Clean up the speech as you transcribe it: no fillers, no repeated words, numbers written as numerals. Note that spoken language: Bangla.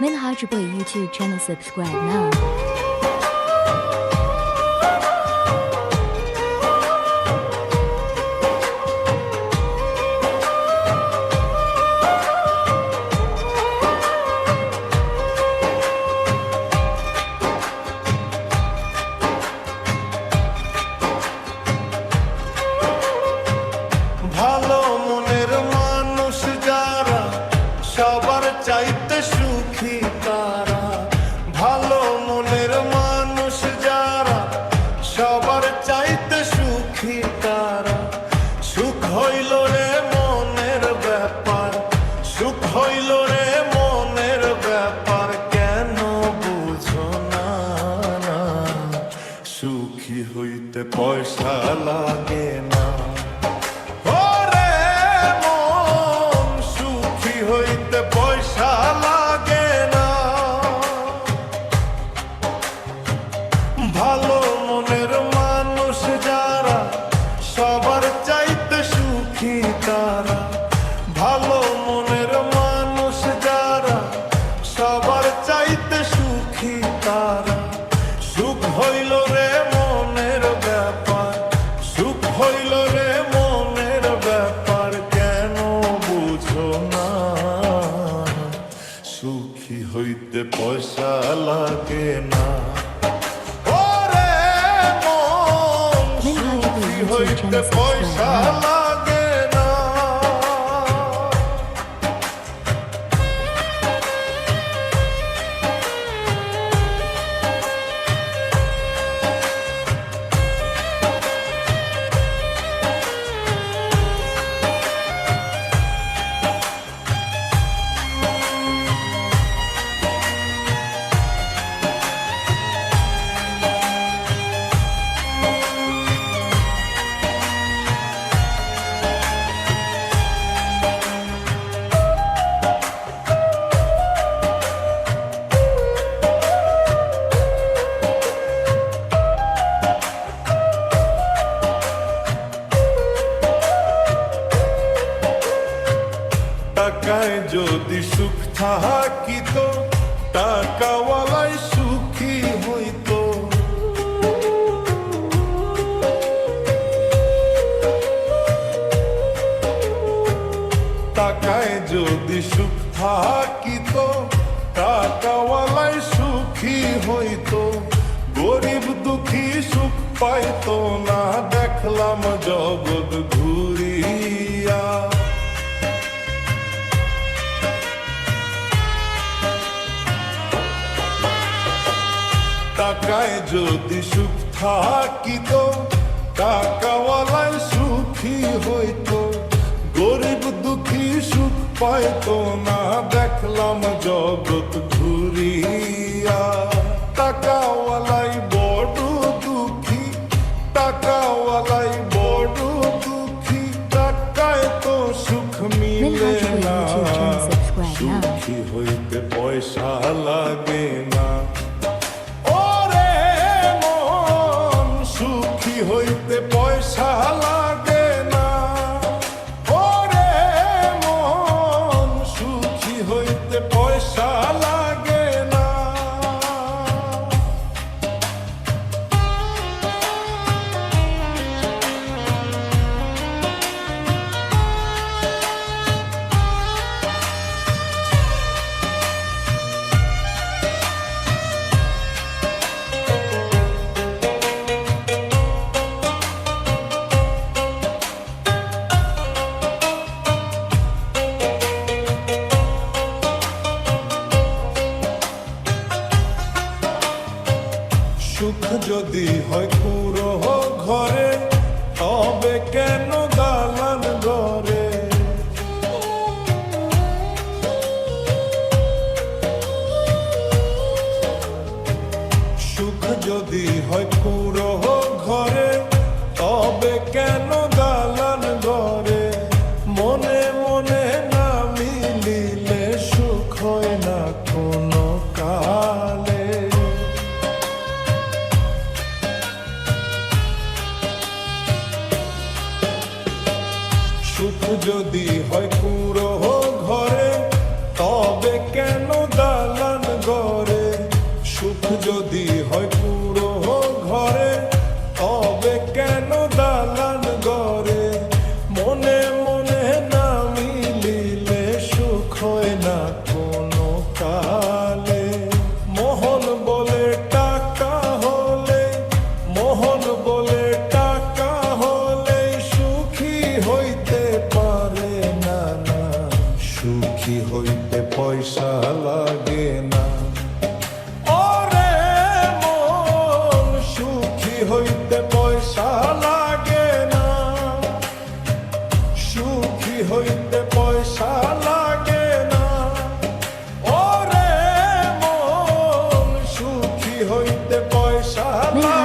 Minhaj Boy YouTube channel, subscribe now. ভালো মনের মানুষ যারা সবার চাইতে সুখী তারা, ভালো মনের মানুষ যারা সবার চাইতে সুখী তারা। সুখ হইল রে মনের ব্যাপার, সুখ হইল রে মনের ব্যাপার, কেন বুঝো না? সুখী হইতে পয়সা লাগে না। পয়সা লাগে না। ভালো মনের মানুষ যারা সবার চাইতে সুখী তারা, ভালো মনের মানুষ যারা সবার চাইতে সুখী তারা। সুখ হইল রে মনের ব্যাপার, সুখ হইল রে মনের ব্যাপার, কেন বুঝো না? সুখী হইতে পয়সা লাগে না। ওরে মন, সুখী হইতে পয়সা লাগে না। টাকায় যদি সুখ থাকিত, টাকাওয়ালাই সুখী হইত। টাকায় যদি সুখ থাকিত, টাকাওয়ালাই সুখী হইত। গরিব দুঃখী সুখ পাইত না, দেখলাম জগৎ ঘুরিয়া। টাকায় যদি সুখ থাকিত, টাকাওয়ালাই সুখী হইত। গরিব দুঃখী সুখ পাইত না, দেখলাম জগৎ ঘুরিয়া। টাকাওয়ালাই বড় দুঃখী, টাকাওয়ালাই বড় দুঃখী, টাকায় তো সুখ মিলে না। সুখী হইতে পয়সা লাগে না। হইতে পয়সা লাগে না। ওরে মন, সুখী হইতে পয়সা লাগে না। সুখ যদি হয় পুরো ঘরে, তবে কেন দালান ঘরে? সুখ যদি হয় পুরো ঘরে, তবে কেন দালান ঘরে? মনে মনে না মিলিলে সুখ হয় না কোনো কালে। সুখ যদি হয় পুরো ঘরে, তবে কেন দালান মনে মনে না মিলিলে সুখ হয় না কোনো কালে। মোহন বলে টাকা হলে, মোহন বলে টাকা হলে সুখী হইতে পারে না, না সুখী হইতে পয়সা লাগে না। ওরে মন সুখী হইতে পয়সা লাগে না, সুখী হইতে পয়সা লাগে না। ওরে মন সুখী হইতে পয়সা লাগে না।